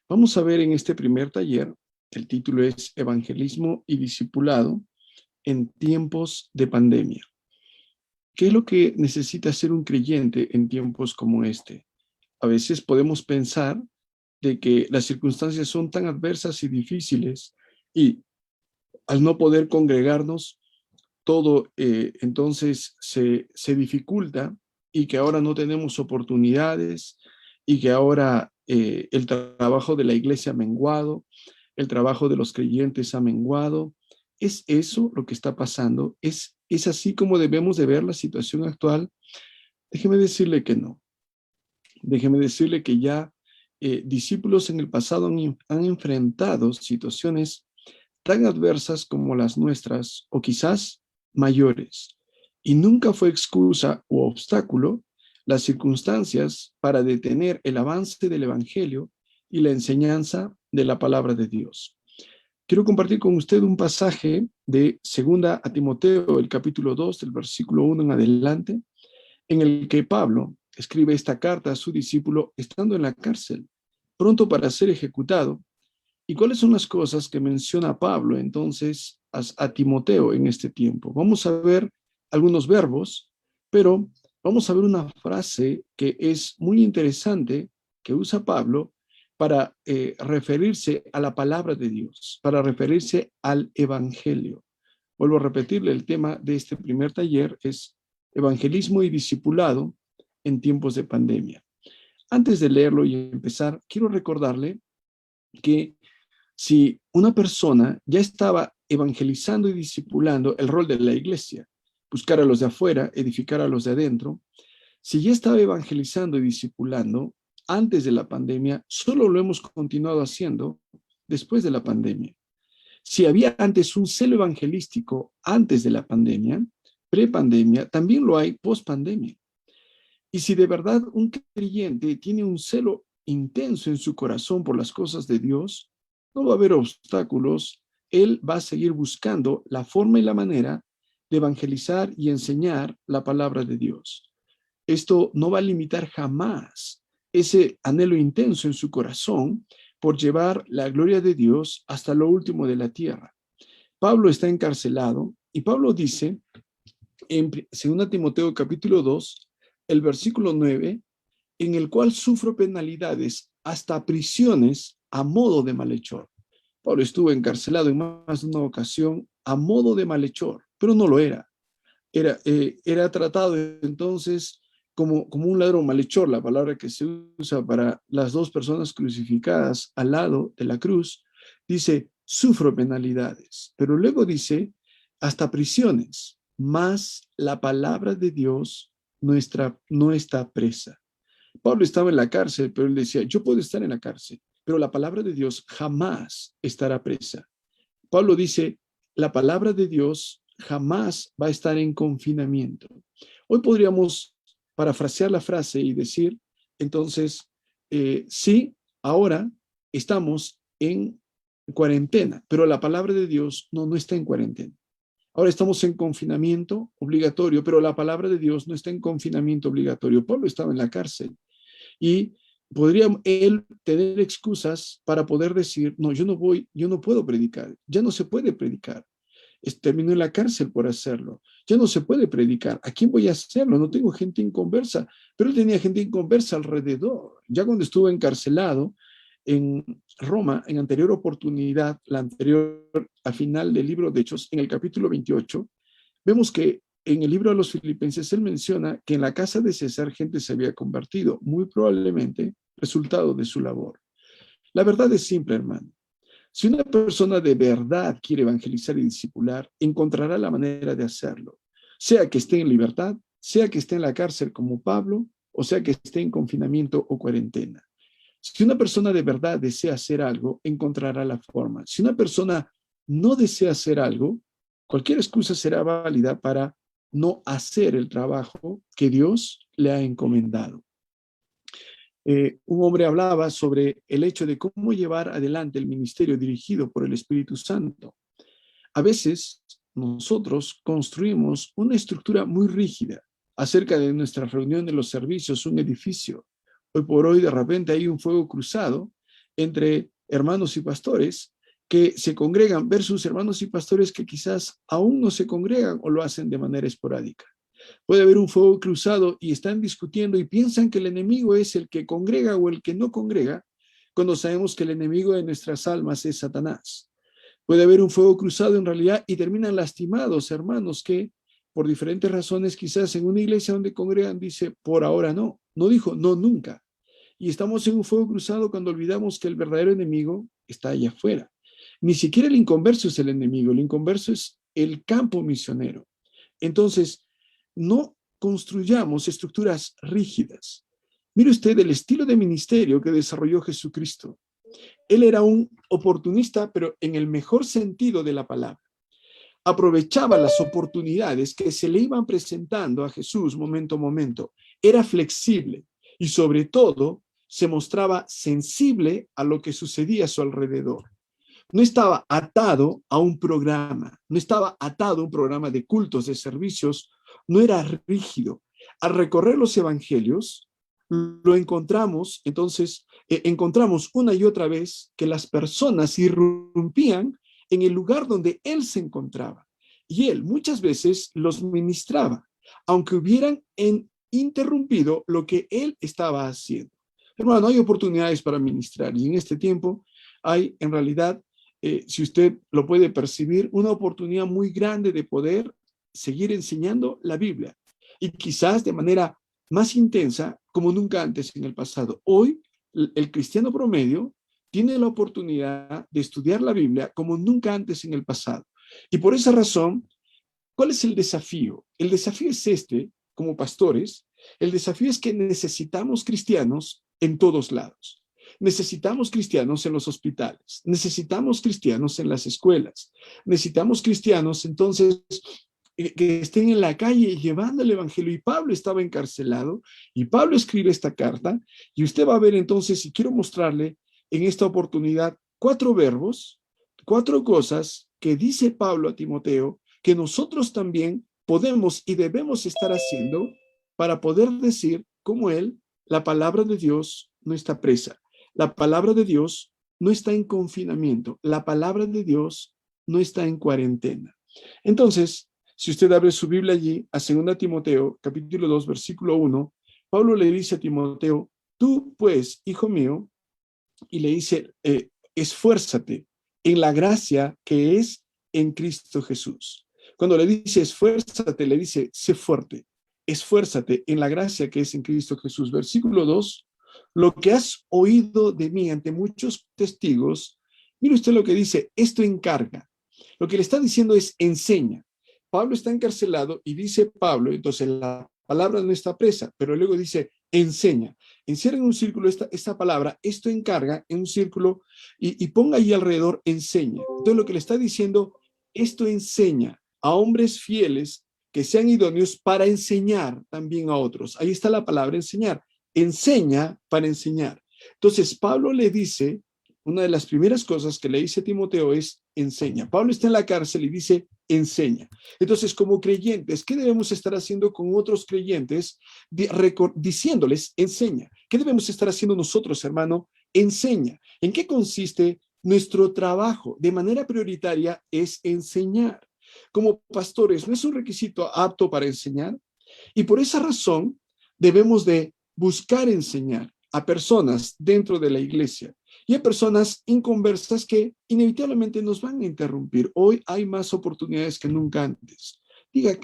Vamos a ver en este primer taller, el título es Evangelismo y Discipulado en tiempos de pandemia. ¿Qué es lo que necesita ser un creyente en tiempos como este? A veces podemos pensar de que las circunstancias son tan adversas y difíciles y al no poder congregarnos, todo entonces se dificulta y que ahora no tenemos oportunidades y que ahora el trabajo de la iglesia ha menguado, el trabajo de los creyentes ha menguado. ¿Es eso lo que está pasando? ¿Es así como debemos de ver la situación actual? Déjeme decirle que no. Déjeme decirle que ya discípulos en el pasado han enfrentado situaciones tan adversas como las nuestras, o quizás mayores. Y nunca fue excusa u obstáculo las circunstancias para detener el avance del Evangelio y la enseñanza de la palabra de Dios. Quiero compartir con usted un pasaje de 2 a Timoteo, el capítulo 2, del versículo 1 en adelante, en el que Pablo escribe esta carta a su discípulo estando en la cárcel, pronto para ser ejecutado. ¿Y cuáles son las cosas que menciona Pablo entonces a Timoteo en este tiempo? Vamos a ver algunos verbos, pero vamos a ver una frase que es muy interesante que usa Pablo para referirse a la palabra de Dios, para referirse al Evangelio. Vuelvo a repetirle, el tema de este primer taller es evangelismo y discipulado en tiempos de pandemia. Antes de leerlo y empezar, quiero recordarle que si una persona ya estaba evangelizando y discipulando, el rol de la iglesia, buscar a los de afuera, edificar a los de adentro, si ya estaba evangelizando y discipulando antes de la pandemia, solo lo hemos continuado haciendo después de la pandemia. Si había antes un celo evangelístico antes de la pandemia, prepandemia, también lo hay post-pandemia. Y si de verdad un creyente tiene un celo intenso en su corazón por las cosas de Dios, no va a haber obstáculos. Él va a seguir buscando la forma y la manera de evangelizar y enseñar la palabra de Dios. Esto no va a limitar jamás ese anhelo intenso en su corazón por llevar la gloria de Dios hasta lo último de la tierra. Pablo está encarcelado y Pablo dice en 2 Timoteo capítulo 2, el versículo 9, en el cual sufro penalidades hasta prisiones a modo de malhechor. Pablo estuvo encarcelado en más de una ocasión a modo de malhechor, pero no lo era. Era tratado entonces como un ladrón malhechor, la palabra que se usa para las dos personas crucificadas al lado de la cruz. Dice, sufro penalidades, pero luego dice, hasta prisiones, mas la palabra de Dios no está presa. Pablo estaba en la cárcel, pero él decía, yo puedo estar en la cárcel, pero la palabra de Dios jamás estará presa. Pablo dice, la palabra de Dios jamás va a estar en confinamiento. Hoy podríamos parafrasear la frase y decir, entonces, sí, ahora estamos en cuarentena, pero la palabra de Dios no está en cuarentena. Ahora estamos en confinamiento obligatorio, pero la palabra de Dios no está en confinamiento obligatorio. Pablo estaba en la cárcel y podría él tener excusas para poder decir, no, yo no puedo predicar, ya no se puede predicar. Terminó en la cárcel por hacerlo. Ya no se puede predicar. ¿A quién voy a hacerlo? No tengo gente inconversa. Pero él tenía gente inconversa alrededor. Ya cuando estuvo encarcelado en Roma, en anterior oportunidad, la anterior, al final del libro de Hechos, en el capítulo 28, vemos que en el libro de los Filipenses él menciona que en la casa de César gente se había convertido, muy probablemente resultado de su labor. La verdad es simple, hermano. Si una persona de verdad quiere evangelizar y discipular, encontrará la manera de hacerlo, sea que esté en libertad, sea que esté en la cárcel como Pablo, o sea que esté en confinamiento o cuarentena. Si una persona de verdad desea hacer algo, encontrará la forma. Si una persona no desea hacer algo, cualquier excusa será válida para no hacer el trabajo que Dios le ha encomendado. Un hombre hablaba sobre el hecho de cómo llevar adelante el ministerio dirigido por el Espíritu Santo. A veces nosotros construimos una estructura muy rígida acerca de nuestra reunión de los servicios, un edificio. Hoy por hoy de repente hay un fuego cruzado entre hermanos y pastores que se congregan versus hermanos y pastores que quizás aún no se congregan o lo hacen de manera esporádica. Puede haber un fuego cruzado y están discutiendo y piensan que el enemigo es el que congrega o el que no congrega, cuando sabemos que el enemigo de nuestras almas es Satanás. Puede haber un fuego cruzado en realidad y terminan lastimados hermanos que por diferentes razones quizás en una iglesia donde congregan dice por ahora no, no dijo no nunca. Y estamos en un fuego cruzado cuando olvidamos que el verdadero enemigo está allá afuera. Ni siquiera el inconverso es el enemigo, el inconverso es el campo misionero. Entonces, no construyamos estructuras rígidas. Mire usted el estilo de ministerio que desarrolló Jesucristo. Él era un oportunista, pero en el mejor sentido de la palabra. Aprovechaba las oportunidades que se le iban presentando a Jesús momento a momento. Era flexible y sobre todo se mostraba sensible a lo que sucedía a su alrededor. No estaba atado a un programa, no estaba atado a un programa de cultos, de servicios, no era rígido. Al recorrer los evangelios, lo encontramos, entonces, encontramos una y otra vez que las personas irrumpían en el lugar donde él se encontraba. Y él muchas veces los ministraba, aunque hubieran interrumpido lo que él estaba haciendo. Hermano, hay oportunidades para ministrar y en este tiempo hay en realidad, si usted lo puede percibir, una oportunidad muy grande de poder seguir enseñando la Biblia y quizás de manera más intensa como nunca antes en el pasado. Hoy el cristiano promedio tiene la oportunidad de estudiar la Biblia como nunca antes en el pasado. Y por esa razón, ¿cuál es el desafío? El desafío es este, como pastores, el desafío es que necesitamos cristianos en todos lados. Necesitamos cristianos en los hospitales, necesitamos cristianos en las escuelas, necesitamos cristianos entonces que estén en la calle llevando el evangelio. Y Pablo estaba encarcelado y Pablo escribe esta carta y usted va a ver entonces, y quiero mostrarle en esta oportunidad 4 verbos, 4 cosas que dice Pablo a Timoteo que nosotros también podemos y debemos estar haciendo para poder decir como él, la palabra de Dios no está presa. La palabra de Dios no está en confinamiento. La palabra de Dios no está en cuarentena. Entonces, si usted abre su Biblia allí, a 2 Timoteo, capítulo 2, versículo 1, Pablo le dice a Timoteo, tú pues, hijo mío, y le dice, esfuérzate en la gracia que es en Cristo Jesús. Cuando le dice esfuérzate, le dice, sé fuerte, esfuérzate en la gracia que es en Cristo Jesús. Versículo 2, lo que has oído de mí ante muchos testigos, mire usted lo que dice, esto encarga. Lo que le está diciendo es enseña. Pablo está encarcelado y dice Pablo, entonces la palabra no está presa, pero luego dice enseña. Encierra en un círculo esta palabra, esto encarga en un círculo y ponga ahí alrededor enseña. Entonces lo que le está diciendo, esto enseña a hombres fieles que sean idóneos para enseñar también a otros. Ahí está la palabra enseñar. Enseña para enseñar. Entonces Pablo le dice, una de las primeras cosas que le dice a Timoteo es enseña. Pablo está en la cárcel y dice enseña. Entonces, como creyentes, ¿qué debemos estar haciendo con otros creyentes? Diciéndoles enseña. ¿Qué debemos estar haciendo nosotros, hermano? Enseña. ¿En qué consiste nuestro trabajo? De manera prioritaria es enseñar. Como pastores, ¿no es un requisito apto para enseñar? Y por esa razón debemos de buscar enseñar a personas dentro de la iglesia. Y hay personas inconversas que inevitablemente nos van a interrumpir. Hoy hay más oportunidades que nunca antes. Diga,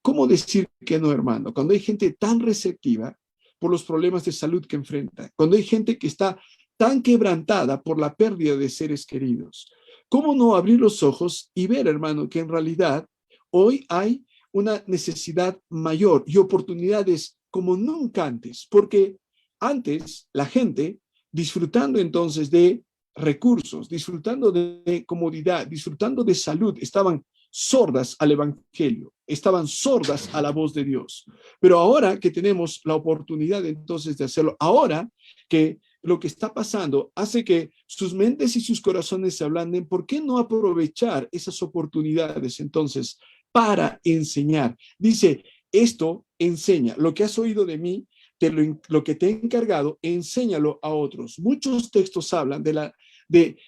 ¿cómo decir que no, hermano? Cuando hay gente tan receptiva por los problemas de salud que enfrenta, cuando hay gente que está tan quebrantada por la pérdida de seres queridos, ¿cómo no abrir los ojos y ver, hermano, que en realidad hoy hay una necesidad mayor y oportunidades como nunca antes? Porque antes la gente disfrutando entonces de recursos, disfrutando de comodidad, disfrutando de salud, estaban sordas al evangelio, estaban sordas a la voz de Dios. Pero ahora que tenemos la oportunidad entonces de hacerlo, ahora que lo que está pasando hace que sus mentes y sus corazones se ablanden, ¿por qué no aprovechar esas oportunidades entonces para enseñar? Dice, esto enseña, lo que has oído de mí lo que te he encargado, enséñalo a otros. Muchos textos hablan de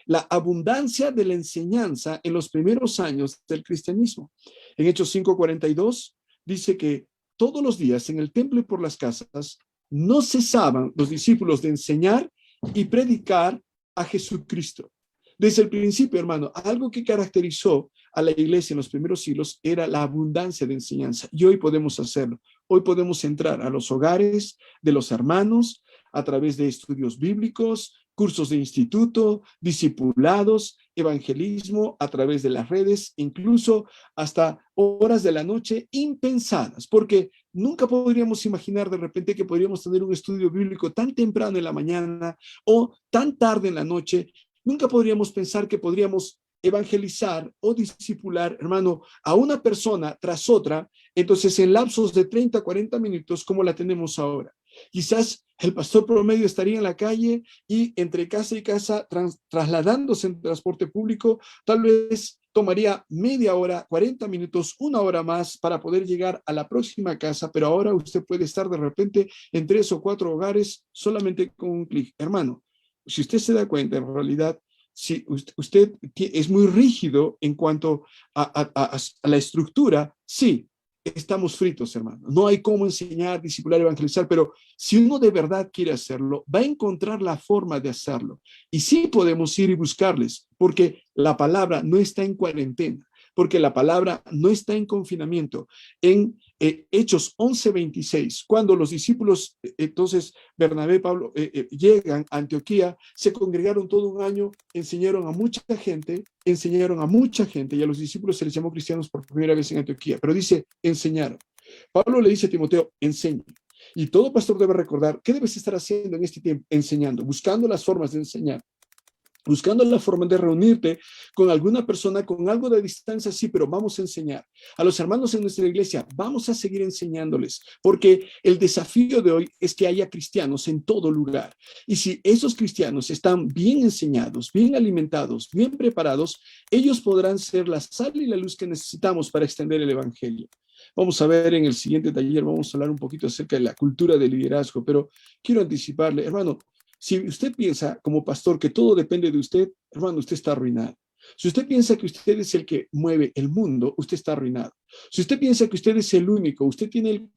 la abundancia de la enseñanza en los primeros años del cristianismo. En Hechos 5:42 dice que todos los días en el templo y por las casas no cesaban los discípulos de enseñar y predicar a Jesucristo. Desde el principio, hermano, algo que caracterizó a la iglesia en los primeros siglos era la abundancia de enseñanza. Y hoy podemos hacerlo. Hoy podemos entrar a los hogares de los hermanos a través de estudios bíblicos, cursos de instituto, discipulados, evangelismo a través de las redes, incluso hasta horas de la noche impensadas, porque nunca podríamos imaginar de repente que podríamos tener un estudio bíblico tan temprano en la mañana o tan tarde en la noche. Nunca podríamos pensar que podríamos evangelizar o discipular, hermano, a una persona tras otra, entonces en lapsos de 30, 40 minutos como la tenemos ahora. Quizás el pastor promedio estaría en la calle y entre casa y casa trasladándose en transporte público, tal vez tomaría media hora, 40 minutos, una hora más para poder llegar a la próxima casa, pero ahora usted puede estar de repente en 3 o 4 hogares solamente con un clic. Hermano, si usted se da cuenta, en realidad, si usted es muy rígido en cuanto a la estructura, sí, estamos fritos, hermano. No hay cómo enseñar, discipular, evangelizar, pero si uno de verdad quiere hacerlo, va a encontrar la forma de hacerlo. Y sí podemos ir y buscarles, porque la palabra no está en cuarentena, porque la palabra no está en confinamiento. En Hechos 11:26, cuando los discípulos, entonces Bernabé y Pablo llegan a Antioquía, se congregaron todo un año, enseñaron a mucha gente y a los discípulos se les llamó cristianos por primera vez en Antioquía, pero dice enseñaron. Pablo le dice a Timoteo, enseña. Y todo pastor debe recordar, ¿qué debes estar haciendo en este tiempo? Enseñando, buscando las formas de enseñar. Buscando la forma de reunirte con alguna persona con algo de distancia, sí, pero vamos a enseñar. A los hermanos en nuestra iglesia, vamos a seguir enseñándoles, porque el desafío de hoy es que haya cristianos en todo lugar. Y si esos cristianos están bien enseñados, bien alimentados, bien preparados, ellos podrán ser la sal y la luz que necesitamos para extender el evangelio. Vamos a ver en el siguiente taller, vamos a hablar un poquito acerca de la cultura del liderazgo, pero quiero anticiparle, hermano, si usted piensa como pastor que todo depende de usted, hermano, usted está arruinado. Si usted piensa que usted es el que mueve el mundo, usted está arruinado. Si usted piensa que usted es el único, usted tiene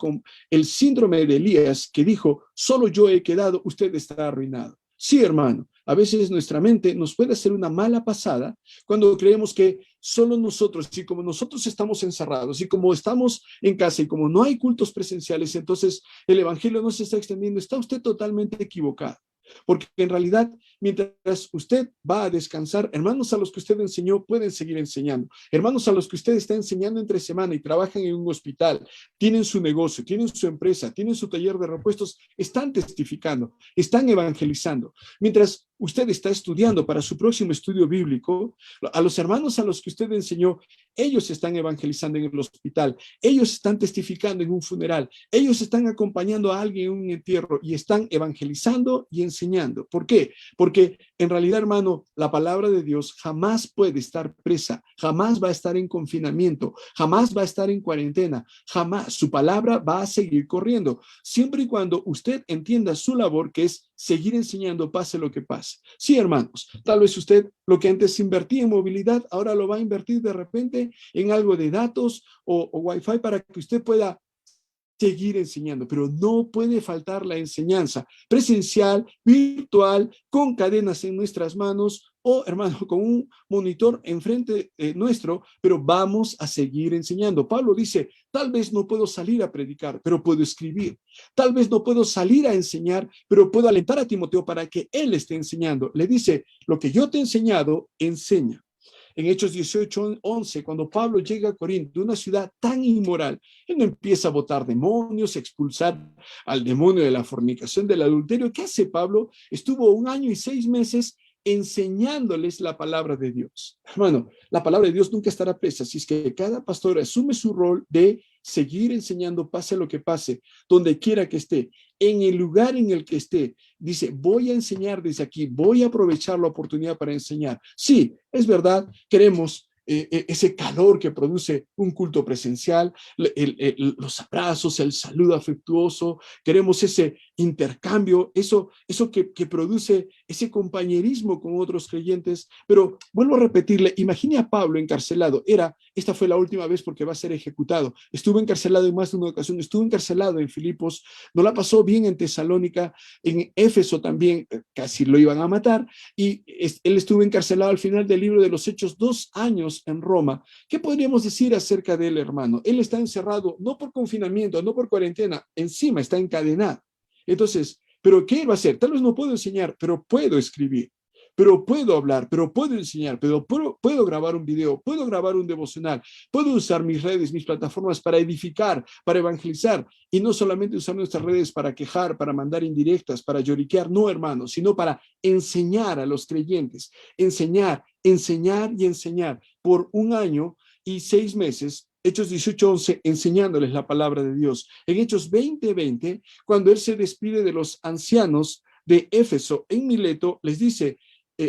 el síndrome de Elías que dijo, solo yo he quedado, usted está arruinado. Sí, hermano, a veces nuestra mente nos puede hacer una mala pasada cuando creemos que solo nosotros, y como nosotros estamos encerrados, y como estamos en casa, y como no hay cultos presenciales, entonces el evangelio no se está extendiendo. Está usted totalmente equivocado. Porque en realidad, mientras usted va a descansar, hermanos a los que usted enseñó pueden seguir enseñando. Hermanos a los que usted está enseñando entre semana y trabajan en un hospital, tienen su negocio, tienen su empresa, tienen su taller de repuestos, están testificando, están evangelizando. Mientras usted está estudiando para su próximo estudio bíblico, a los hermanos a los que usted enseñó, ellos están evangelizando en el hospital, ellos están testificando en un funeral, ellos están acompañando a alguien en un entierro y están evangelizando y enseñando. ¿Por qué? Porque en realidad, hermano, la palabra de Dios jamás puede estar presa, jamás va a estar en confinamiento, jamás va a estar en cuarentena, jamás su palabra va a seguir corriendo, siempre y cuando usted entienda su labor, que es seguir enseñando, pase lo que pase. Sí, hermanos, tal vez usted lo que antes invertía en movilidad, ahora lo va a invertir de repente en algo de datos o Wi-Fi para que usted pueda seguir enseñando, pero no puede faltar la enseñanza presencial, virtual, con cadenas en nuestras manos o, hermano, con un monitor enfrente nuestro, pero vamos a seguir enseñando. Pablo dice, tal vez no puedo salir a predicar, pero puedo escribir. Tal vez no puedo salir a enseñar, pero puedo alentar a Timoteo para que él esté enseñando. Le dice, lo que yo te he enseñado, enseña. En Hechos 18:11, cuando Pablo llega a Corinto, una ciudad tan inmoral, él no empieza a botar demonios, a expulsar al demonio de la fornicación, del adulterio. ¿Qué hace Pablo? Estuvo 1 año y 6 meses enseñándoles la palabra de Dios. Hermano, la palabra de Dios nunca estará presa, así es que cada pastor asume su rol de seguir enseñando, pase lo que pase, donde quiera que esté, en el lugar en el que esté. Dice, voy a enseñar desde aquí, voy a aprovechar la oportunidad para enseñar. Sí, es verdad, queremos ese calor que produce un culto presencial, los abrazos, el saludo afectuoso, queremos ese intercambio, eso que produce ese compañerismo con otros creyentes. Pero vuelvo a repetirle, imagine a Pablo encarcelado. Esta fue la última vez porque va a ser ejecutado. Estuvo encarcelado en más de una ocasión, estuvo encarcelado en Filipos, no la pasó bien en Tesalónica, en Éfeso también casi lo iban a matar, y él estuvo encarcelado al final del libro de los Hechos 2 años en Roma. ¿Qué podríamos decir acerca de él, hermano? Él está encerrado no por confinamiento, no por cuarentena, encima está encadenado. Entonces, ¿pero qué va a hacer? Tal vez no puedo enseñar, pero puedo escribir, pero puedo hablar, pero puedo enseñar, pero puedo grabar un video, puedo grabar un devocional, puedo usar mis redes, mis plataformas para edificar, para evangelizar, y no solamente usar nuestras redes para quejar, para mandar indirectas, para lloriquear, no, hermano, sino para enseñar a los creyentes, enseñar y enseñar por 1 año y 6 meses. Hechos 18:11, enseñándoles la palabra de Dios. En Hechos 20:20, cuando él se despide de los ancianos de Éfeso en Mileto, les dice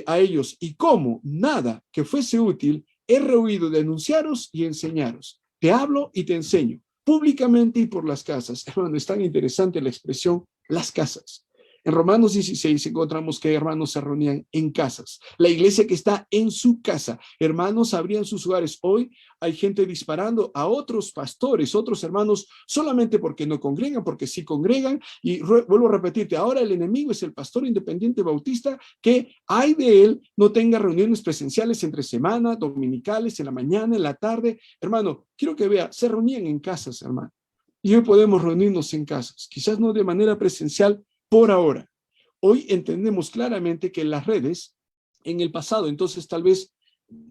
a ellos: y cómo nada que fuese útil he rehuido de anunciaros y enseñaros. Te hablo y te enseño, públicamente y por las casas. Hermano, es tan interesante la expresión las casas. En Romanos 16 encontramos que hermanos se reunían en casas. La iglesia que está en su casa. Hermanos abrían sus hogares. Hoy hay gente disparando a otros pastores, otros hermanos, solamente porque no congregan, porque sí congregan. Y vuelvo a repetirte, ahora el enemigo es el pastor independiente bautista que ay de él no tenga reuniones presenciales entre semana, dominicales, en la mañana, en la tarde. Hermano, quiero que vea, se reunían en casas, hermano. Y hoy podemos reunirnos en casas, quizás no de manera presencial, por ahora. Hoy entendemos claramente que las redes, en el pasado, entonces tal vez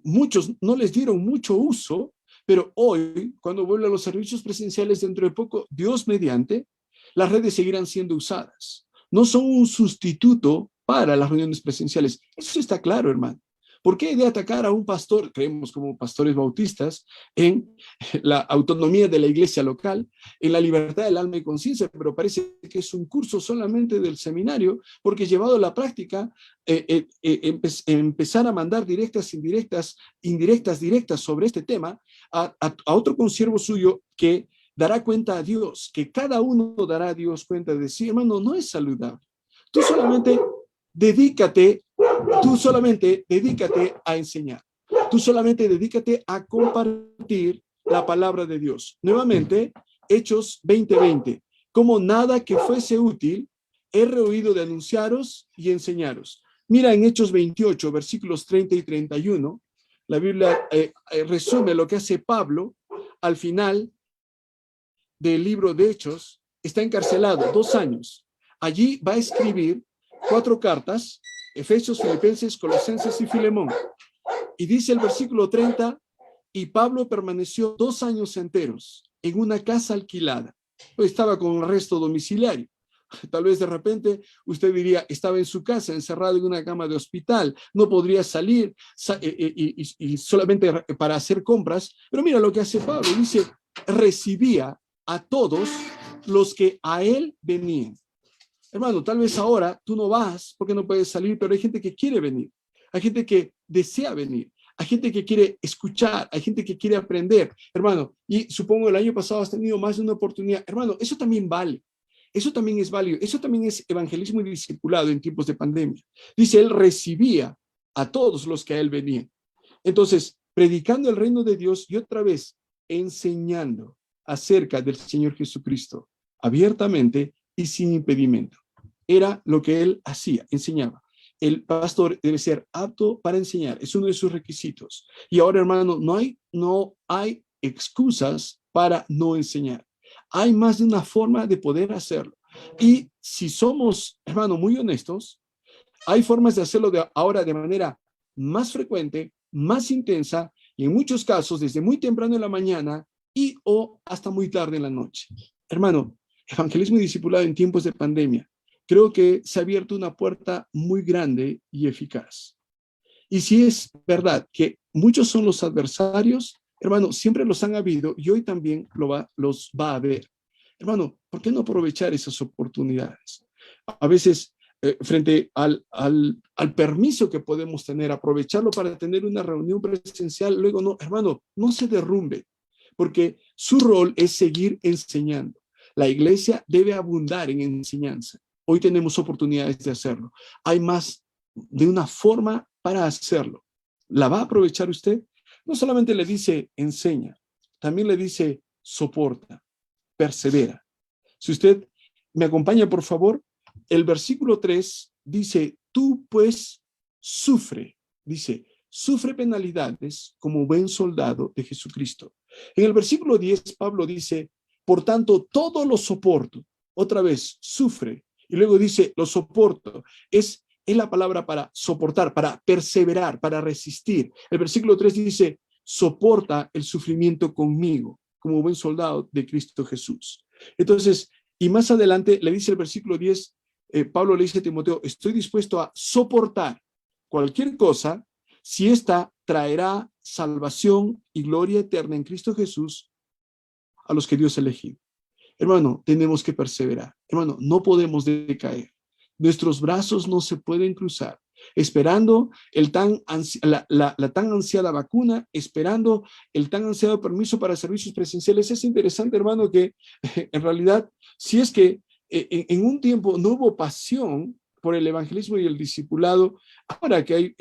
muchos no les dieron mucho uso, pero hoy, cuando vuelvan los servicios presenciales dentro de poco, Dios mediante, las redes seguirán siendo usadas. No son un sustituto para las reuniones presenciales. Eso está claro, hermano. ¿Por qué de atacar a un pastor, creemos como pastores bautistas, en la autonomía de la iglesia local, en la libertad del alma y conciencia? Pero parece que es un curso solamente del seminario, porque llevado a la práctica, empezar a mandar directas, indirectas, directas sobre este tema a otro consiervo suyo que dará cuenta a Dios, que cada uno dará a Dios cuenta de sí. Hermano, no es saludable. Tú solamente dedícate a enseñar. Tú solamente dedícate a compartir la palabra de Dios. Nuevamente, Hechos 20:20. Como nada que fuese útil, he rehuido de anunciaros y enseñaros. Mira en Hechos 28, versículos 30 y 31, la Biblia resume lo que hace Pablo al final del libro de Hechos. Está encarcelado 2 años. Allí va a escribir 4 cartas: Efesios, Filipenses, Colosenses y Filemón. Y dice el versículo 30, y Pablo permaneció 2 años enteros en una casa alquilada. Estaba con arresto domiciliario. Tal vez de repente usted diría, estaba en su casa, encerrado en una cama de hospital, no podría salir y solamente para hacer compras. Pero mira lo que hace Pablo, dice, recibía a todos los que a él venían. Hermano, tal vez ahora tú no vas porque no puedes salir, pero hay gente que quiere venir, hay gente que desea venir, hay gente que quiere escuchar, hay gente que quiere aprender, hermano. Y supongo el año pasado has tenido más de una oportunidad. Hermano, eso también vale. Eso también es válido. Eso también es evangelismo y discipulado en tiempos de pandemia. Dice, él recibía a todos los que a él venían. Entonces, predicando el reino de Dios y otra vez enseñando acerca del Señor Jesucristo abiertamente y sin impedimento. Era lo que él hacía, enseñaba. El pastor debe ser apto para enseñar, es uno de sus requisitos. Y ahora, hermano, no hay excusas para no enseñar. Hay más de una forma de poder hacerlo. Y si somos, hermano, muy honestos, hay formas de hacerlo ahora de manera más frecuente, más intensa, y en muchos casos desde muy temprano en la mañana y o hasta muy tarde en la noche. Hermano, evangelismo y discipulado en tiempos de pandemia. Creo que se ha abierto una puerta muy grande y eficaz. Y si es verdad que muchos son los adversarios, hermano, siempre los han habido y hoy también los va a haber. Hermano, ¿por qué no aprovechar esas oportunidades? A veces frente al permiso que podemos tener, aprovecharlo para tener una reunión presencial, luego no, hermano, no se derrumbe, porque su rol es seguir enseñando. La iglesia debe abundar en enseñanza. Hoy tenemos oportunidades de hacerlo. Hay más de una forma para hacerlo. ¿La va a aprovechar usted? No solamente le dice enseña, también le dice soporta, persevera. Si usted me acompaña, por favor, el versículo 3 dice, tú pues sufre, dice, sufre penalidades como buen soldado de Jesucristo. En el versículo 10, Pablo dice, por tanto, todo lo soporto. Otra vez, sufre. Y luego dice, lo soporto. Es la palabra para soportar, para perseverar, para resistir. El versículo 3 dice, soporta el sufrimiento conmigo, como buen soldado de Cristo Jesús. Entonces, y más adelante le dice el versículo 10, Pablo le dice a Timoteo, estoy dispuesto a soportar cualquier cosa si ésta traerá salvación y gloria eterna en Cristo Jesús a los que Dios ha elegido. Hermano, tenemos que perseverar. Hermano, no podemos decaer. Nuestros brazos no se pueden cruzar, esperando la tan ansiada vacuna, esperando el tan ansiado permiso para servicios presenciales. Es interesante, hermano, que en realidad, si es que en un tiempo no hubo pasión por el evangelismo y el discipulado, ahora que hay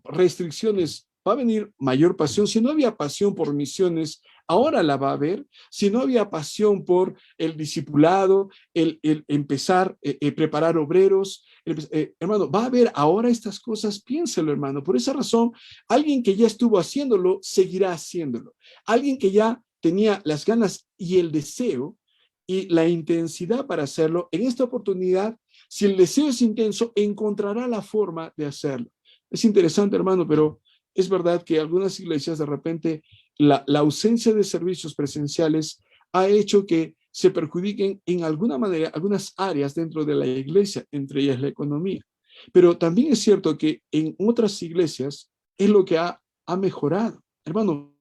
restricciones, va a venir mayor pasión. Si no había pasión por misiones, ahora la va a haber. Si no había pasión por el discipulado, el empezar, preparar obreros, hermano, va a haber ahora estas cosas, piénselo, hermano. Por esa razón, alguien que ya estuvo haciéndolo, seguirá haciéndolo. Alguien que ya tenía las ganas y el deseo y la intensidad para hacerlo, en esta oportunidad, si el deseo es intenso, encontrará la forma de hacerlo. Es interesante, hermano, pero es verdad que algunas iglesias de repente la ausencia de servicios presenciales ha hecho que se perjudiquen en alguna manera algunas áreas dentro de la iglesia, entre ellas la economía. Pero también es cierto que en otras iglesias es lo que ha mejorado. Hermano,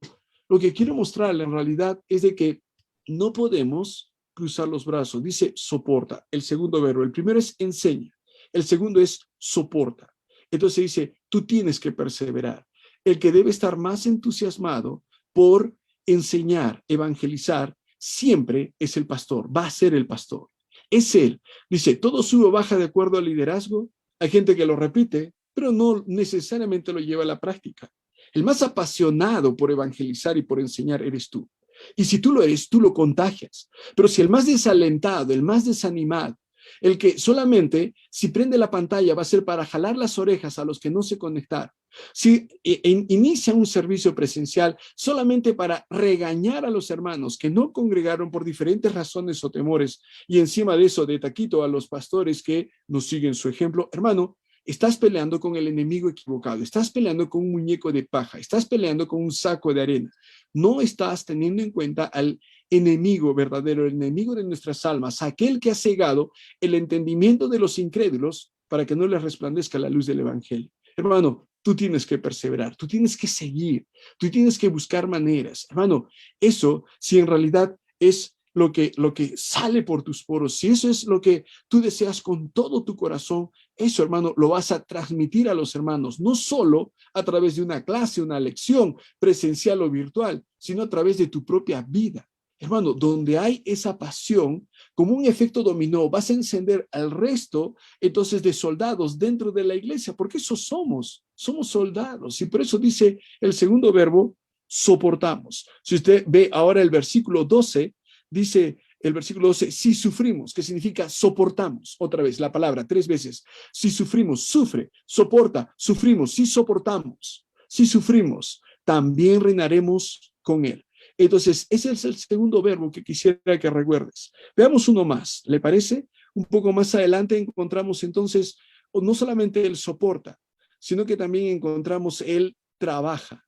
lo que quiero mostrarle en realidad es de que no podemos cruzar los brazos. Dice soporta, el segundo verbo. El primero es enseña, el segundo es soporta. Entonces dice, tú tienes que perseverar. El que debe estar más entusiasmado por enseñar, evangelizar, siempre es el pastor, va a ser el pastor. Es él. Dice, todo sube o baja de acuerdo al liderazgo. Hay gente que lo repite, pero no necesariamente lo lleva a la práctica. El más apasionado por evangelizar y por enseñar eres tú. Y si tú lo eres, tú lo contagias. Pero si el más desalentado, el más desanimado, el que solamente si prende la pantalla va a ser para jalar las orejas a los que no se conectaron, si inicia un servicio presencial solamente para regañar a los hermanos que no congregaron por diferentes razones o temores, y encima de eso de taquito a los pastores que nos siguen su ejemplo, hermano, estás peleando con el enemigo equivocado, estás peleando con un muñeco de paja, estás peleando con un saco de arena. No estás teniendo en cuenta al enemigo verdadero, el enemigo de nuestras almas, aquel que ha cegado el entendimiento de los incrédulos para que no les resplandezca la luz del evangelio. Hermano, tú tienes que perseverar, tú tienes que seguir, tú tienes que buscar maneras. Hermano, eso si en realidad es lo que sale por tus poros, si eso es lo que tú deseas con todo tu corazón, eso, hermano, lo vas a transmitir a los hermanos, no solo a través de una clase, una lección presencial o virtual, sino a través de tu propia vida. Hermano, donde hay esa pasión, como un efecto dominó, vas a encender al resto, entonces, de soldados dentro de la iglesia, porque eso somos soldados. Y por eso dice el segundo verbo, soportamos. Si usted ve ahora el versículo 12, dice el versículo 12, si sufrimos, que significa soportamos. Otra vez, la palabra, 3 veces. Si sufrimos, sufre, soporta, sufrimos, si soportamos, si sufrimos, también reinaremos con él. Entonces, ese es el segundo verbo que quisiera que recuerdes. Veamos uno más, ¿le parece? Un poco más adelante encontramos entonces, no solamente el soporta, sino que también encontramos el trabaja.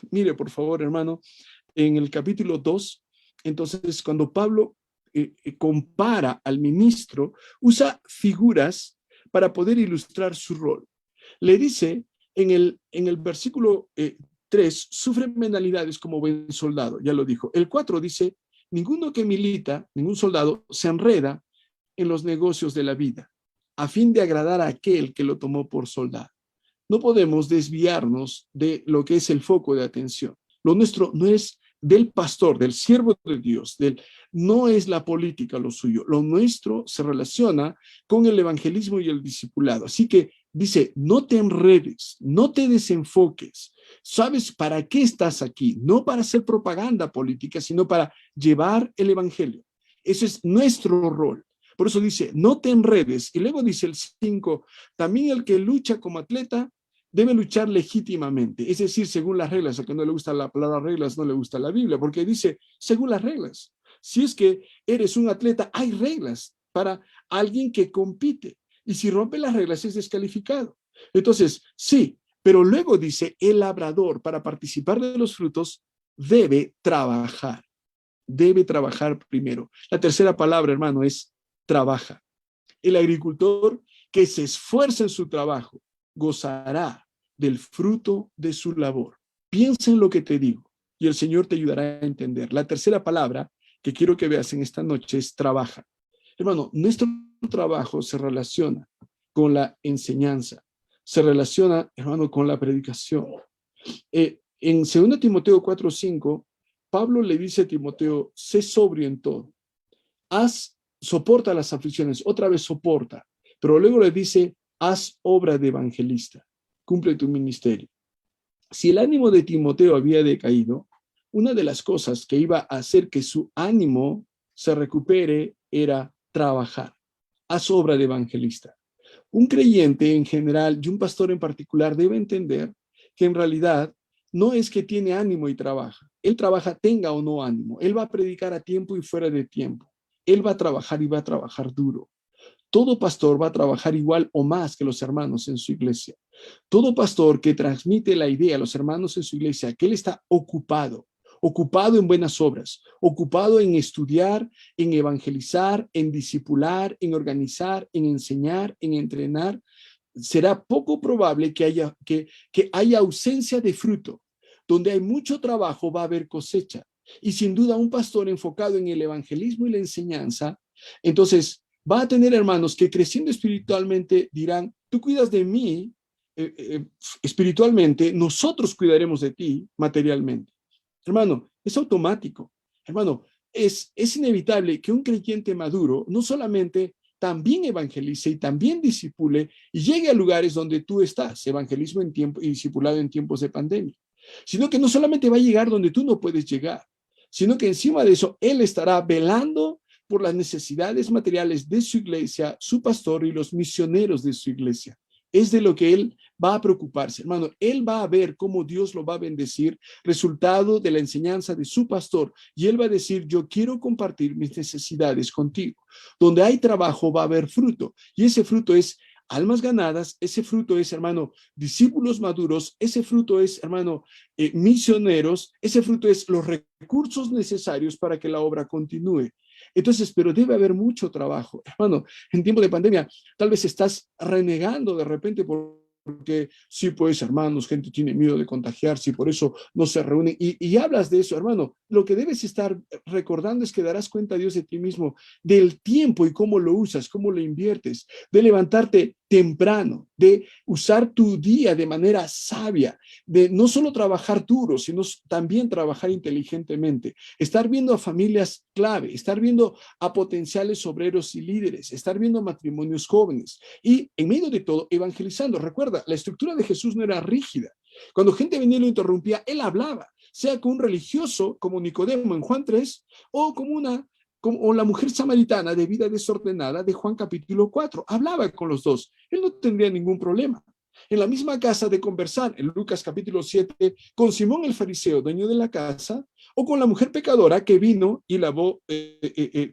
Mire, por favor, hermano, en el capítulo 2, entonces, cuando Pablo compara al ministro, usa figuras para poder ilustrar su rol. Le dice en el versículo 3, sufre penalidades como buen soldado, ya lo dijo. El 4 dice, ninguno que milita, ningún soldado, se enreda en los negocios de la vida. a fin de agradar a aquel que lo tomó por soldado. No podemos desviarnos de lo que es el foco de atención. Lo nuestro no es del pastor, del siervo de Dios, no es la política lo suyo. Lo nuestro se relaciona con el evangelismo y el discipulado. Así que dice, no te enredes, no te desenfoques. ¿Sabes para qué estás aquí? No para hacer propaganda política, sino para llevar el evangelio. Ese es nuestro rol. Por eso dice, no te enredes. Y luego dice el 5, también el que lucha como atleta debe luchar legítimamente, es decir, según las reglas. A que no le gusta la palabra reglas, no le gusta la Biblia, porque dice, según las reglas. Si es que eres un atleta, hay reglas para alguien que compite. Y si rompe las reglas, es descalificado. Entonces, sí, pero luego dice, el labrador, para participar de los frutos, debe trabajar. Debe trabajar primero. La tercera palabra, hermano, es trabaja. El agricultor que se esfuerza en su trabajo gozará del fruto de su labor. Piensa en lo que te digo y el Señor te ayudará a entender. La tercera palabra que quiero que veas en esta noche es trabaja. Hermano, nuestro trabajo se relaciona con la enseñanza, se relaciona, hermano, con la predicación. En 2 Timoteo 4:5, Pablo le dice a Timoteo, sé sobrio en todo. Soporta las aflicciones, otra vez soporta, pero luego le dice, haz obra de evangelista, cumple tu ministerio. Si el ánimo de Timoteo había decaído, una de las cosas que iba a hacer que su ánimo se recupere era trabajar. Haz obra de evangelista. Un creyente en general y un pastor en particular debe entender que en realidad no es que tiene ánimo y trabaja. Él trabaja tenga o no ánimo. Él va a predicar a tiempo y fuera de tiempo. Él va a trabajar y va a trabajar duro. Todo pastor va a trabajar igual o más que los hermanos en su iglesia. Todo pastor que transmite la idea a los hermanos en su iglesia que él está ocupado en buenas obras, ocupado en estudiar, en evangelizar, en discipular, en organizar, en enseñar, en entrenar, será poco probable que haya ausencia de fruto. Donde hay mucho trabajo va a haber cosecha. Y sin duda un pastor enfocado en el evangelismo y la enseñanza, entonces va a tener hermanos que creciendo espiritualmente dirán, tú cuidas de mí espiritualmente, nosotros cuidaremos de ti materialmente. Hermano, es automático. Hermano, es inevitable que un creyente maduro no solamente también evangelice y también discipule y llegue a lugares donde tú estás, evangelismo en tiempo y discipulado en tiempos de pandemia, sino que no solamente va a llegar donde tú no puedes llegar, sino que encima de eso, él estará velando por las necesidades materiales de su iglesia, su pastor y los misioneros de su iglesia. Es de lo que él va a preocuparse, hermano. Él va a ver cómo Dios lo va a bendecir, resultado de la enseñanza de su pastor, y él va a decir, yo quiero compartir mis necesidades contigo. Donde hay trabajo va a haber fruto, y ese fruto es almas ganadas, ese fruto es, hermano, discípulos maduros, ese fruto es, hermano, misioneros, ese fruto es los recursos necesarios para que la obra continúe. Entonces, pero debe haber mucho trabajo. Hermano, en tiempo de pandemia, tal vez estás renegando de repente porque sí, pues, hermanos, gente tiene miedo de contagiarse y por eso no se reúnen. Y hablas de eso, hermano. Lo que debes estar recordando es que darás cuenta a Dios de ti mismo, del tiempo y cómo lo usas, cómo lo inviertes, de levantarte temprano, de usar tu día de manera sabia, de no solo trabajar duro, sino también trabajar inteligentemente, estar viendo a familias clave, estar viendo a potenciales obreros y líderes, estar viendo matrimonios jóvenes y en medio de todo evangelizando. Recuerda, la estructura de Jesús no era rígida. Cuando gente venía y lo interrumpía, él hablaba, sea con un religioso como Nicodemo en Juan 3 o como la mujer samaritana de vida desordenada de Juan capítulo 4. Hablaba con los dos. Él no tendría ningún problema. En la misma casa de conversar, en Lucas capítulo 7, con Simón el fariseo, dueño de la casa, o con la mujer pecadora que vino y lavó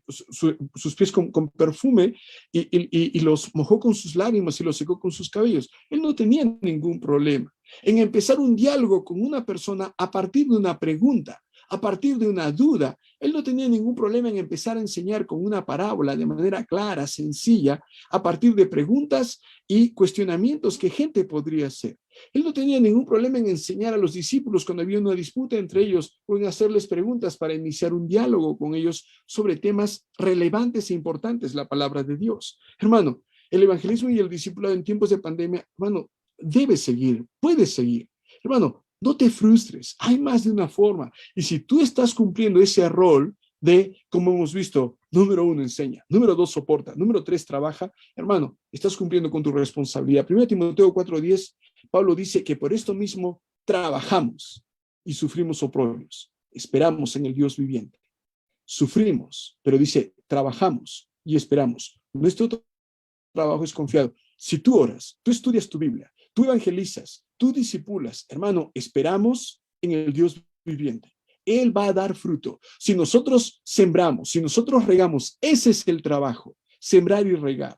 sus pies con perfume y los mojó con sus lágrimas y los secó con sus cabellos. Él no tenía ningún problema en empezar un diálogo con una persona a partir de una pregunta, a partir de una duda. Él no tenía ningún problema en empezar a enseñar con una parábola de manera clara, sencilla, a partir de preguntas y cuestionamientos que gente podría hacer. Él no tenía ningún problema en enseñar a los discípulos cuando había una disputa entre ellos o en hacerles preguntas para iniciar un diálogo con ellos sobre temas relevantes e importantes, la palabra de Dios. Hermano, El evangelismo y el discipulado en tiempos de pandemia, hermano, debe seguir, puede seguir. Hermano, no te frustres, hay más de una forma. Y si tú estás cumpliendo ese rol de, como hemos visto, número 1, enseña, número 2, soporta, número 3, trabaja, hermano, estás cumpliendo con tu responsabilidad. 1 Timoteo 4:10, Pablo dice que por esto mismo trabajamos y sufrimos oprobios. Esperamos en el Dios viviente. Sufrimos, pero dice, trabajamos y esperamos. Nuestro trabajo es confiado. Si tú oras, tú estudias tu Biblia, tú evangelizas, tú discipulas, hermano, esperamos en el Dios viviente. Él va a dar fruto. Si nosotros sembramos, si nosotros regamos, ese es el trabajo, sembrar y regar.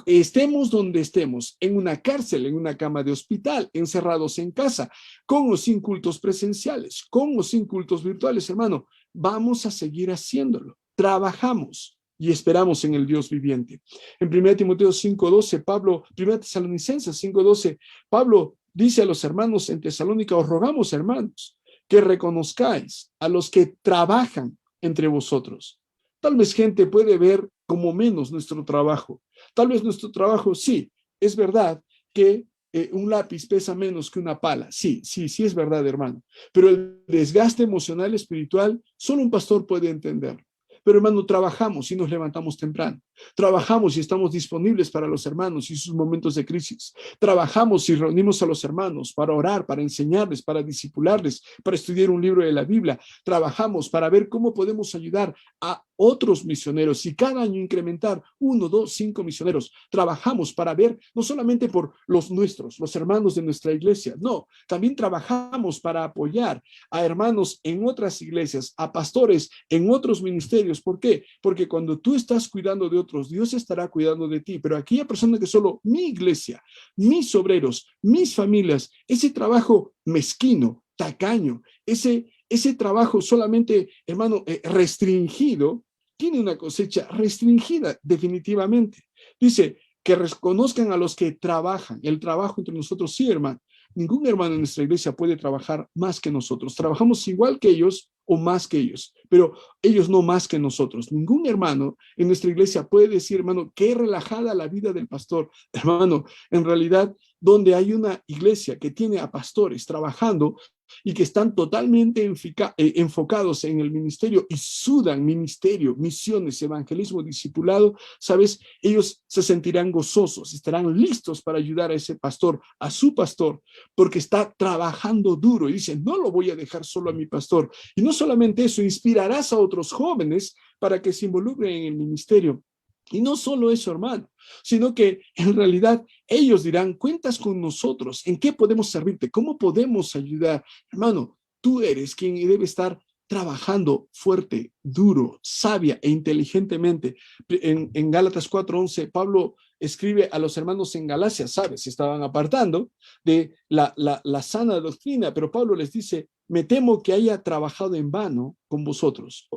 Estemos donde estemos, en una cárcel, en una cama de hospital, encerrados en casa, con o sin cultos presenciales, con o sin cultos virtuales, hermano, vamos a seguir haciéndolo. Trabajamos y esperamos en el Dios viviente. En 1 Timoteo 5:12, Pablo, 1 Tesalonicenses 5:12, Pablo dice a los hermanos en Tesalónica, os rogamos, hermanos, que reconozcáis a los que trabajan entre vosotros. Tal vez gente puede ver como menos nuestro trabajo. Tal vez nuestro trabajo, sí, es verdad que un lápiz pesa menos que una pala. Sí, es verdad, hermano. Pero el desgaste emocional, espiritual, solo un pastor puede entenderlo. Pero hermano, trabajamos y nos levantamos temprano. Trabajamos y estamos disponibles para los hermanos y sus momentos de crisis. Trabajamos y reunimos a los hermanos para orar, para enseñarles, para discipularles, para estudiar un libro de la Biblia. Trabajamos para ver cómo podemos ayudar a otros misioneros y cada año incrementar 1, 2, 5 misioneros. Trabajamos para ver no solamente por los nuestros, los hermanos de nuestra iglesia, no, también trabajamos para apoyar a hermanos en otras iglesias, a pastores en otros ministerios. ¿Por qué? Porque cuando tú estás cuidando de otros, Dios estará cuidando de ti. Pero aquella persona que solo mi iglesia, mis obreros, mis familias, ese trabajo mezquino, tacaño, ese trabajo solamente, hermano, restringido, tiene una cosecha restringida definitivamente. Dice que reconozcan a los que trabajan. El trabajo entre nosotros, sí, hermano. Ningún hermano en nuestra iglesia puede trabajar más que nosotros. Trabajamos igual que ellos o más que ellos, pero ellos no más que nosotros. Ningún hermano en nuestra iglesia puede decir, hermano, qué relajada la vida del pastor. Hermano, en realidad, donde hay una iglesia que tiene a pastores trabajando y que están totalmente enfocados en el ministerio y sudan ministerio, misiones, evangelismo, discipulado, ¿sabes? Ellos se sentirán gozosos, estarán listos para ayudar a ese pastor, a su pastor, porque está trabajando duro y dice, no lo voy a dejar solo a mi pastor. Y no solamente eso, inspirarás a otros jóvenes para que se involucren en el ministerio. Y no solo eso, hermano, sino que en realidad ellos dirán, cuentas con nosotros, ¿en qué podemos servirte? ¿Cómo podemos ayudar? Hermano, tú eres quien debe estar trabajando fuerte, duro, sabia e inteligentemente. En Gálatas 4:11, Pablo escribe a los hermanos en Galacia, ¿sabes? Se estaban apartando de la sana doctrina, pero Pablo les dice, me temo que haya trabajado en vano con vosotros.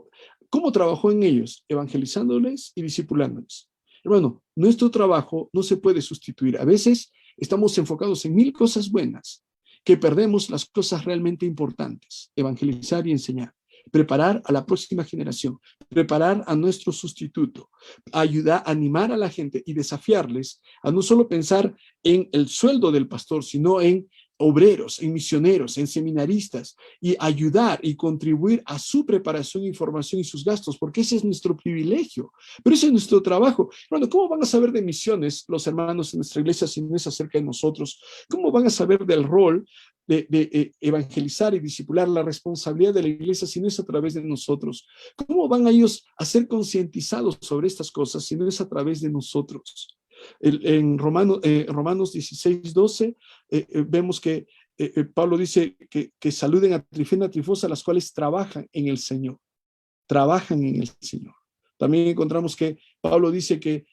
¿Cómo trabajó en ellos? Evangelizándoles y discipulándoles. Hermano, nuestro trabajo no se puede sustituir. A veces estamos enfocados en 1000 cosas buenas, que perdemos las cosas realmente importantes, evangelizar y enseñar, preparar a la próxima generación, preparar a nuestro sustituto, ayudar, animar a la gente y desafiarles a no solo pensar en el sueldo del pastor, sino en obreros, en misioneros, en seminaristas, y ayudar y contribuir a su preparación, información y sus gastos, porque ese es nuestro privilegio, pero ese es nuestro trabajo. Bueno, ¿cómo van a saber de misiones los hermanos en nuestra iglesia si no es acerca de nosotros? ¿Cómo van a saber del rol de evangelizar y discipular, la responsabilidad de la iglesia si no es a través de nosotros? ¿Cómo van ellos a ser concientizados sobre estas cosas si no es a través de nosotros? En Romanos 16:12 vemos que Pablo dice que saluden a Trifena, Trifosa, las cuales trabajan en el Señor. Trabajan en el Señor. También encontramos que Pablo dice que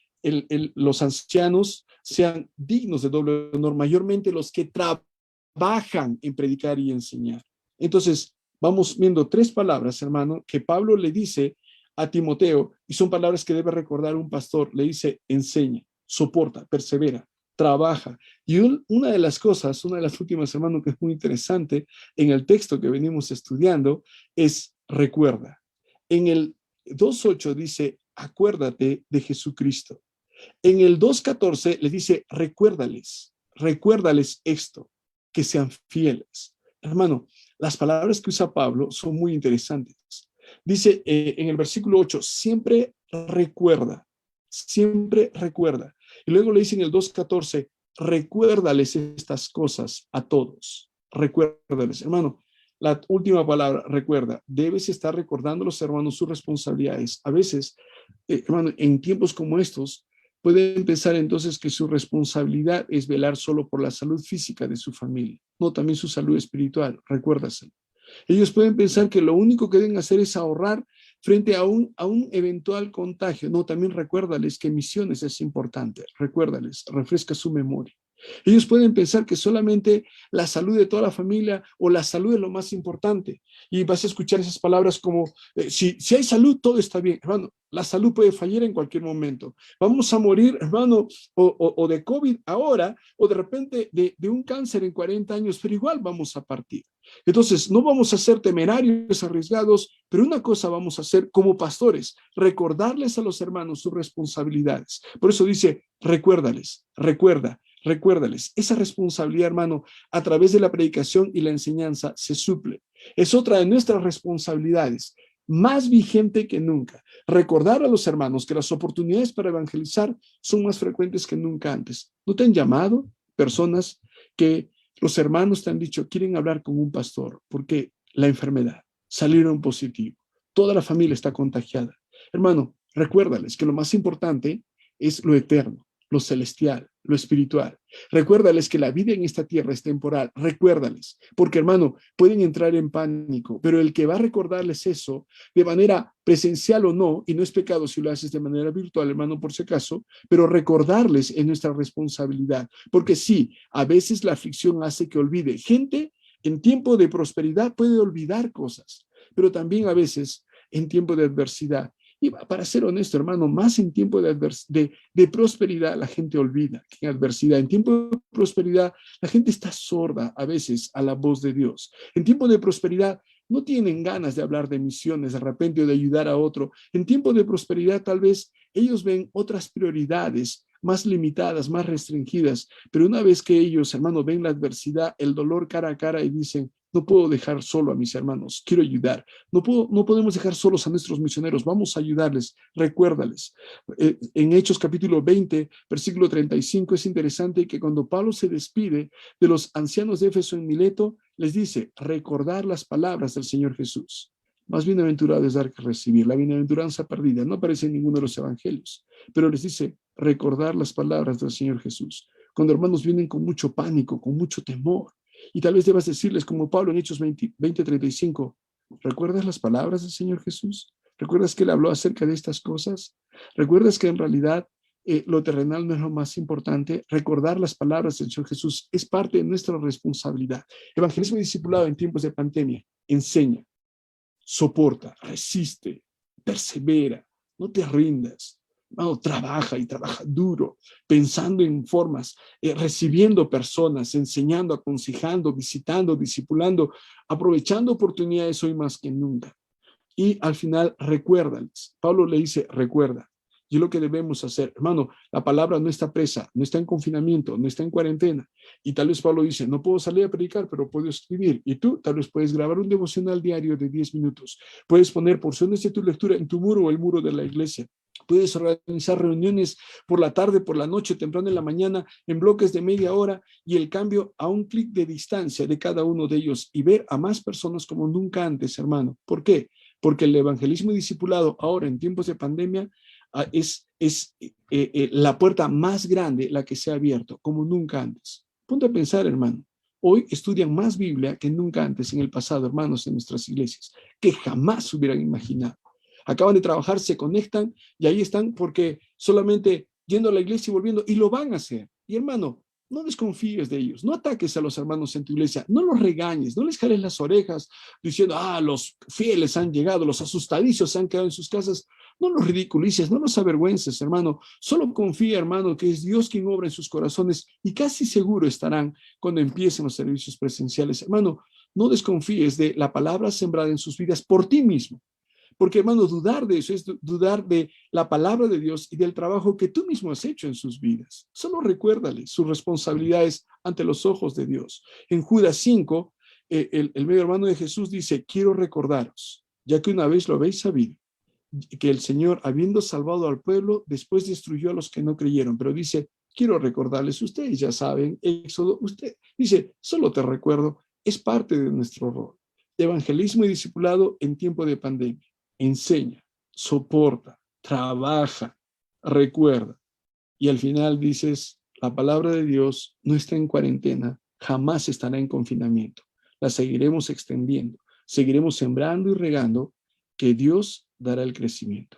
los ancianos sean dignos de doble honor, mayormente los que trabajan en predicar y enseñar. Entonces, vamos viendo 3 palabras, hermano, que Pablo le dice a Timoteo, y son palabras que debe recordar un pastor. Le dice, enseña, soporta, persevera, trabaja. Y una de las cosas, una de las últimas, hermano, que es muy interesante en el texto que venimos estudiando es recuerda. En el 2:8 dice, acuérdate de Jesucristo. En el 2:14 les dice, recuérdales esto, que sean fieles. Hermano, las palabras que usa Pablo son muy interesantes. Dice en el versículo 8, siempre recuerda. Y luego le dice en el 2:14, recuérdales estas cosas a todos. Recuérdales, hermano. La última palabra, recuerda, debes estar recordando a los hermanos sus responsabilidades. A veces, hermano, en tiempos como estos, pueden pensar entonces que su responsabilidad es velar solo por la salud física de su familia, no también su salud espiritual, recuérdaselo. Ellos pueden pensar que lo único que deben hacer es ahorrar frente a un eventual contagio. No, también recuérdales que misiones es importante, recuérdales, refresca su memoria. Ellos pueden pensar que solamente la salud de toda la familia o la salud es lo más importante. Y vas a escuchar esas palabras como, si hay salud, todo está bien. Hermano, la salud puede fallar en cualquier momento. Vamos a morir, hermano, o de COVID ahora, o de repente de un cáncer en 40 años, pero igual vamos a partir. Entonces, no vamos a ser temerarios, arriesgados, pero una cosa vamos a hacer como pastores, recordarles a los hermanos sus responsabilidades. Por eso dice, recuérdales. Esa responsabilidad, hermano, a través de la predicación y la enseñanza se suple. Es otra de nuestras responsabilidades, más vigente que nunca. Recordar a los hermanos que las oportunidades para evangelizar son más frecuentes que nunca antes. ¿No te han llamado personas que los hermanos te han dicho, quieren hablar con un pastor porque la enfermedad, salieron positivo, toda la familia está contagiada? Hermano, recuérdales que lo más importante es lo eterno, lo celestial, lo espiritual. Recuérdales que la vida en esta tierra es temporal. Recuérdales, porque hermano, pueden entrar en pánico, pero el que va a recordarles eso de manera presencial o no, y no es pecado si lo haces de manera virtual, hermano, por si acaso, pero recordarles es nuestra responsabilidad, porque sí, a veces la aflicción hace que olvide. Gente en tiempo de prosperidad puede olvidar cosas, pero también a veces en tiempo de adversidad. Y para ser honesto, hermano, más en tiempo de prosperidad la gente olvida que en adversidad. En tiempo de prosperidad la gente está sorda a veces a la voz de Dios. En tiempo de prosperidad no tienen ganas de hablar de misiones de repente o de ayudar a otro. En tiempo de prosperidad tal vez ellos ven otras prioridades más limitadas, más restringidas, pero una vez que ellos, hermano, ven la adversidad, el dolor cara a cara y dicen, no puedo dejar solo a mis hermanos, quiero ayudar. No podemos dejar solos a nuestros misioneros, vamos a ayudarles, recuérdales. En Hechos capítulo 20, versículo 35, es interesante que cuando Pablo se despide de los ancianos de Éfeso en Mileto, les dice, recordar las palabras del Señor Jesús. Más bienaventurado es dar que recibir. La bienaventuranza perdida no aparece en ninguno de los evangelios, pero les dice, recordar las palabras del Señor Jesús. Cuando hermanos vienen con mucho pánico, con mucho temor, y tal vez debas decirles, como Pablo en Hechos 20:35, ¿recuerdas las palabras del Señor Jesús? ¿Recuerdas que Él habló acerca de estas cosas? ¿Recuerdas que en realidad lo terrenal no es lo más importante? Recordar las palabras del Señor Jesús es parte de nuestra responsabilidad. Evangelismo y discipulado en tiempos de pandemia enseña, soporta, resiste, persevera, no te rindas. No, trabaja y trabaja duro, pensando en formas, recibiendo personas, enseñando, aconsejando, visitando, discipulando, aprovechando oportunidades hoy más que nunca. Y al final, recuérdales. Pablo le dice, recuerda. Y es lo que debemos hacer. Hermano, la palabra no está presa, no está en confinamiento, no está en cuarentena. Y tal vez Pablo dice, no puedo salir a predicar, pero puedo escribir. Y tú tal vez puedes grabar un devocional diario de 10 minutos. Puedes poner porciones de tu lectura en tu muro o el muro de la iglesia. Puedes organizar reuniones por la tarde, por la noche, temprano en la mañana, en bloques de media hora, y el cambio a un clic de distancia de cada uno de ellos y ver a más personas como nunca antes, hermano. ¿Por qué? Porque el evangelismo y discipulado ahora en tiempos de pandemia es la puerta más grande la que se ha abierto, como nunca antes. Ponte a pensar, hermano. Hoy estudian más Biblia que nunca antes en el pasado, hermanos, en nuestras iglesias, que jamás hubieran imaginado. Acaban de trabajar, se conectan y ahí están porque solamente yendo a la iglesia y volviendo, y lo van a hacer. Y hermano, no desconfíes de ellos, no ataques a los hermanos en tu iglesia, no los regañes, no les jales las orejas diciendo, los fieles han llegado, los asustadizos se han quedado en sus casas. No los ridiculices, no los avergüences, hermano. Solo confía, hermano, que es Dios quien obra en sus corazones y casi seguro estarán cuando empiecen los servicios presenciales. Hermano, no desconfíes de la palabra sembrada en sus vidas por ti mismo. Porque, hermano, dudar de eso es dudar de la palabra de Dios y del trabajo que tú mismo has hecho en sus vidas. Solo recuérdale sus responsabilidades ante los ojos de Dios. En Judas 5, el medio hermano de Jesús dice, quiero recordaros, ya que una vez lo habéis sabido, que el Señor, habiendo salvado al pueblo, después destruyó a los que no creyeron. Pero dice, quiero recordarles, ustedes ya saben, Éxodo, usted dice, solo te recuerdo, es parte de nuestro rol. Evangelismo y discipulado en tiempo de pandemia. Enseña, soporta, trabaja, recuerda. Y al final dices, la palabra de Dios no está en cuarentena, jamás estará en confinamiento. La seguiremos extendiendo, seguiremos sembrando y regando, que Dios dará el crecimiento.